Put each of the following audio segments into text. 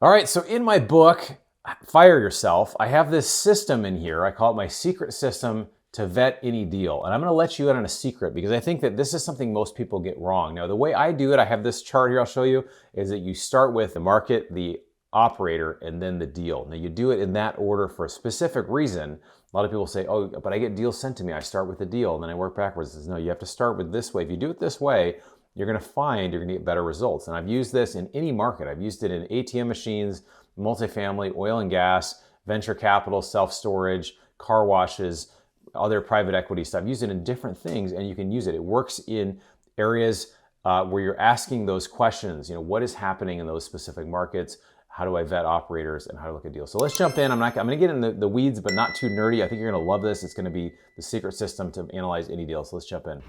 All right, so in my book, Fire Yourself, I have this system in here. I call it my secret system to vet any deal. And I'm gonna let you in on a secret because I think that this is something most people get wrong. Now, the way I do it, I have this chart here I'll show you, is that you start with the market, the operator, and then the deal. Now, you do it in that order for a specific reason. A lot of people say, oh, but I get deals sent to me. I start with the deal, and then I work backwards. No, you have to start with this way. If you do it this way, you're gonna find you're gonna get better results. And I've used this in any market. I've used it in ATM machines, multifamily, oil and gas, venture capital, self-storage, car washes, other private equity stuff. I've used it in different things, and you can use it. It works in areas where you're asking those questions. You know, what is happening in those specific markets? How do I vet operators and how to look at deals? So let's jump in. I'm gonna get in the weeds, but not too nerdy. I think you're gonna love this. It's gonna be the secret system to analyze any deal. So let's jump in.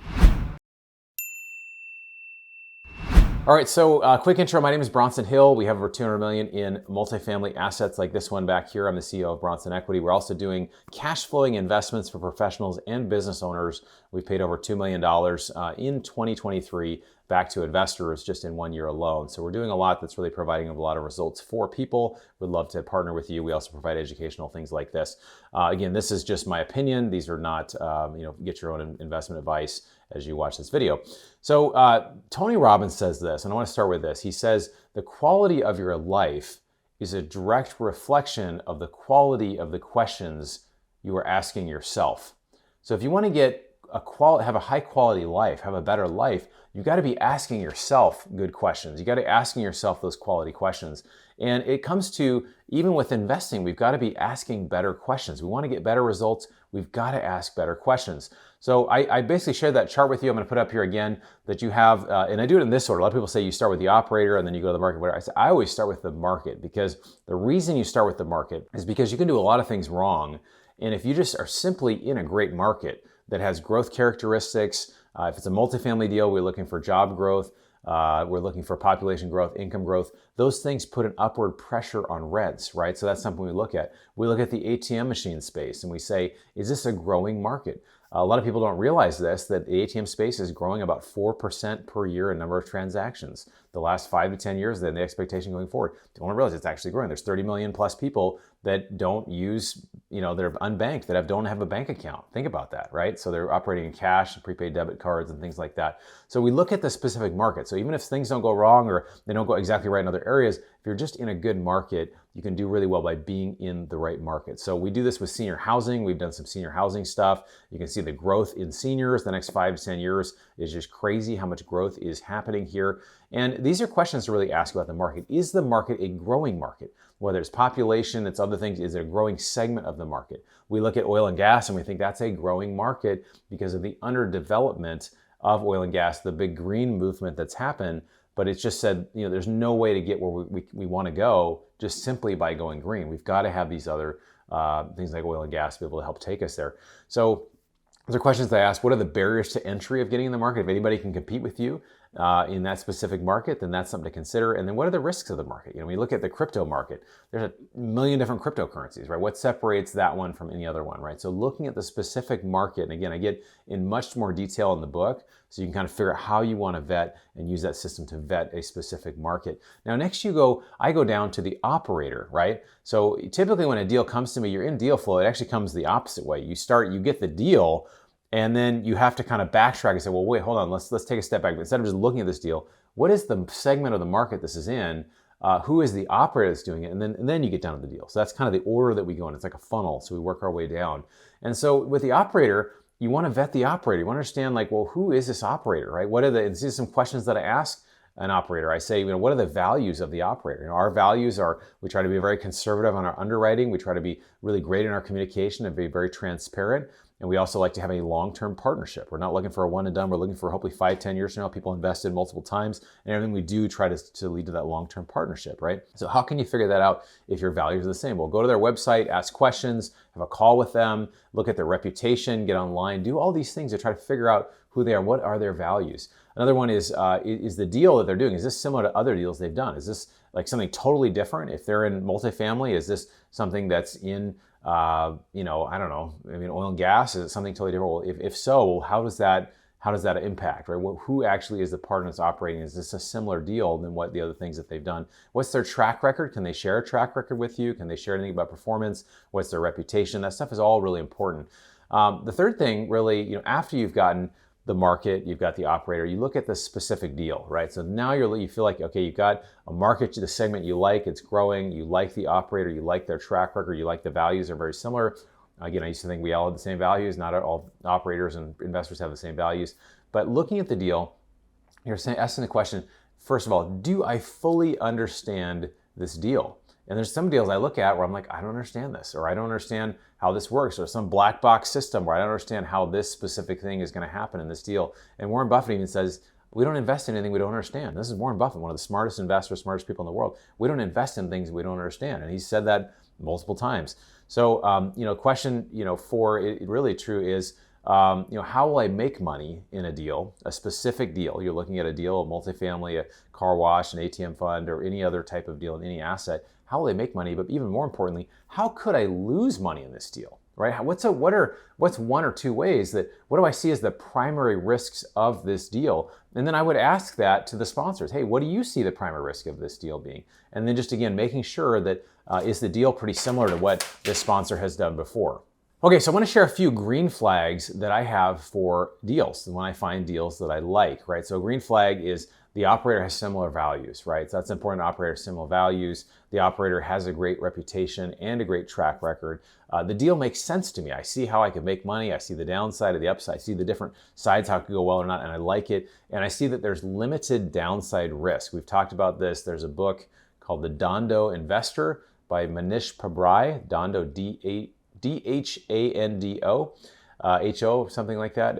All right, so quick intro. My name is Bronson Hill. We have over 200 million in multifamily assets like this one back here. I'm the CEO of Bronson Equity. We're also doing cash flowing investments for professionals and business owners. We've paid over $2 million in 2023 back to investors just in 1 year alone. So we're doing a lot that's really providing a lot of results for people. We'd love to partner with you. We also provide educational things like this. Again, this is just my opinion. These are not, get your own investment advice as you watch this video. So Tony Robbins says this, and I want to start with this. He says, the quality of your life is a direct reflection of the quality of the questions you are asking yourself. So if you want to get have a high quality life, have a better life, you got to be asking yourself good questions. You got to be asking yourself those quality questions. And it comes to, even with investing, we've got to be asking better questions. We want to get better results. We've got to ask better questions. So I basically shared that chart with you. I'm going to put up here again that you have, and I do it in this order. A lot of people say you start with the operator and then you go to the market. Whatever. I always start with the market, because the reason you start with the market is because you can do a lot of things wrong. And if you just are simply in a great market that has growth characteristics, if it's a multifamily deal, we're looking for job growth. We're looking for population growth, income growth. Those things put an upward pressure on rents, right? So that's something we look at. We look at the ATM machine space and we say, is this a growing market? A lot of people don't realize this, that the ATM space is growing about 4% per year in number of transactions. The last 5 to 10 years, then the expectation going forward. Don't want to realize it's actually growing. There's 30 million plus people that don't use, they're unbanked, that don't have a bank account. Think about that, right? So they're operating in cash, prepaid debit cards, and things like that. So we look at the specific market. So even if things don't go wrong or they don't go exactly right in other areas, if you're just in a good market, you can do really well by being in the right market. So we do this with senior housing. We've done some senior housing stuff. You can see the growth in seniors the next 5 to 10 years is just crazy how much growth is happening here. And these are questions to really ask about the market. Is the market a growing market? Whether it's population, it's other things, is it a growing segment of the market? We look at oil and gas and we think that's a growing market because of the underdevelopment of oil and gas, the big green movement that's happened. But it's just said, there's no way to get where we want to go just simply by going green. We've got to have these other things like oil and gas to be able to help take us there. So those are questions that I ask. What are the barriers to entry of getting in the market? If anybody can compete with you in that specific market, then that's something to consider. And then what are the risks of the market? We look at the crypto market. There's a million different cryptocurrencies, right? What separates that one from any other one, right? So looking at the specific market, and again, I get in much more detail in the book, so you can kind of figure out how you want to vet and use that system to vet a specific market. Now, next I go down to the operator, right? So typically when a deal comes to me, you're in deal flow, it actually comes the opposite way. You get the deal, and then you have to kind of backtrack and say, well, wait, hold on, let's take a step back. Instead of just looking at this deal, what is the segment of the market this is in? Who is the operator that's doing it? And then you get down to the deal. So that's kind of the order that we go in. It's like a funnel, so we work our way down. And so with the operator, you want to vet the operator. You want to understand, who is this operator, right? These are some questions that I ask an operator. I say, what are the values of the operator? Our values are, we try to be very conservative on our underwriting. We try to be really great in our communication and be very transparent. And we also like to have a long-term partnership. We're not looking for a one and done. We're looking for hopefully 5, 10 years from now, people invested multiple times, and everything we do try to lead to that long-term partnership, right? So how can you figure that out if your values are the same? Well, go to their website, ask questions, have a call with them, look at their reputation, get online, do all these things to try to figure out who they are, what are their values. Another one is the deal that they're doing, is this similar to other deals they've done? Is this like something totally different? If they're in multifamily, is this something that's in I don't know, oil and gas, is it something totally different? Well, if so, how does that how does that impact, right? Who actually is the partner that's operating? Is this a similar deal than what the other things that they've done? What's their track record? Can they share a track record with you? Can they share anything about performance? What's their reputation? That stuff is all really important. The third thing, really, after you've gotten the market, you've got the operator, you look at the specific deal, right? So now you feel like, okay, you've got a market, the segment you like, it's growing, you like the operator, you like their track record, you like the values are very similar. Again, I used to think we all had the same values. Not all operators and investors have the same values. But looking at the deal, you're asking the question, first of all, do I fully understand this deal? And there's some deals I look at where I'm like, I don't understand this, or I don't understand how this works, or some black box system where I don't understand how this specific thing is going to happen in this deal. And Warren Buffett even says, we don't invest in anything we don't understand. This is Warren Buffett, one of the smartest investors, smartest people in the world. We don't invest in things we don't understand. And he said that multiple times. So, question, for it really true is, how will I make money in a deal, a specific deal? You're looking at a deal, a multifamily, a car wash, an ATM fund, or any other type of deal in any asset. How will I make money? But even more importantly, how could I lose money in this deal, right? What's one or two ways what do I see as the primary risks of this deal? And then I would ask that to the sponsors. Hey, what do you see the primary risk of this deal being? And then just again, making sure that is the deal pretty similar to what this sponsor has done before? Okay, so I want to share a few green flags that I have for deals, when I find deals that I like, right? So a green flag is the operator has similar values, right? So that's important. The operator has similar values. The operator has a great reputation and a great track record. The deal makes sense to me. I see how I can make money. I see the downside of the upside. I see the different sides, how it could go well or not, and I like it. And I see that there's limited downside risk. We've talked about this. There's a book called The Dhando Investor by Manish Pabrai, Dhando, D-H-A-N-D-O, H-O, something like that,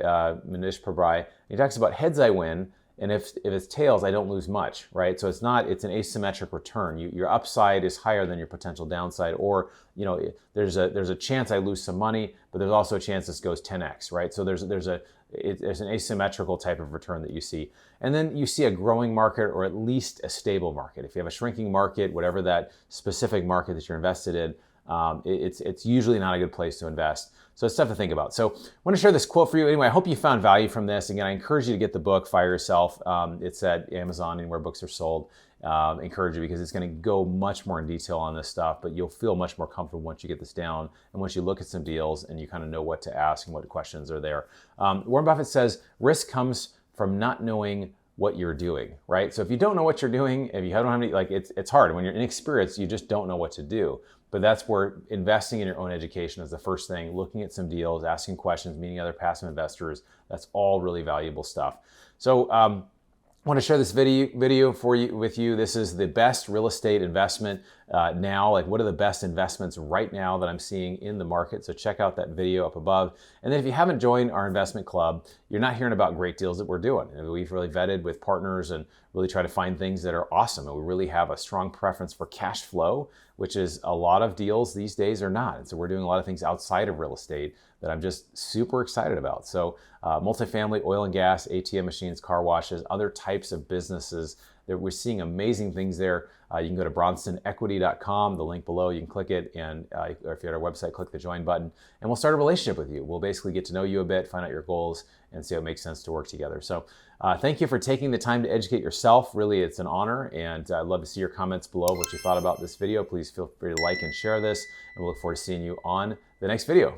Manish Pabrai. He talks about heads I win, and if it's tails, I don't lose much, right? So it's an asymmetric return. Your upside is higher than your potential downside, or there's a chance I lose some money, but there's also a chance this goes 10x, right? So there's an asymmetrical type of return that you see. And then you see a growing market, or at least a stable market. If you have a shrinking market, whatever that specific market that you're invested in, it's usually not a good place to invest. So it's tough to think about. So I want to share this quote for you. Anyway, I hope you found value from this. Again, I encourage you to get the book, Fire Yourself. It's at Amazon and where books are sold. Encourage you, because it's going to go much more in detail on this stuff, but you'll feel much more comfortable once you get this down and once you look at some deals and you kind of know what to ask and what questions are there. Warren Buffett says risk comes from not knowing what you're doing, right? So if you don't know what you're doing, if you don't have any, it's hard. When you're inexperienced, you just don't know what to do. But that's where investing in your own education is the first thing. Looking at some deals, asking questions, meeting other passive investors, that's all really valuable stuff. So I want to share this video with you. This is the best real estate investment now. What are the best investments right now that I'm seeing in the market? So check out that video up above. And then if you haven't joined our investment club, you're not hearing about great deals that we're doing. And we've really vetted with partners and really try to find things that are awesome. And we really have a strong preference for cash flow, which is a lot of deals these days are not. And so we're doing a lot of things outside of real estate that I'm just super excited about. So multifamily, oil and gas, ATM machines, car washes, other types of businesses that we're seeing amazing things there. You can go to bronsonequity.com, the link below, you can click it, and or if you're at our website, click the join button, and we'll start a relationship with you. We'll basically get to know you a bit, find out your goals, and see how it makes sense to work together. So thank you for taking the time to educate yourself. Really, it's an honor, and I'd love to see your comments below, what you thought about this video. Please feel free to like and share this, and we'll look forward to seeing you on the next video.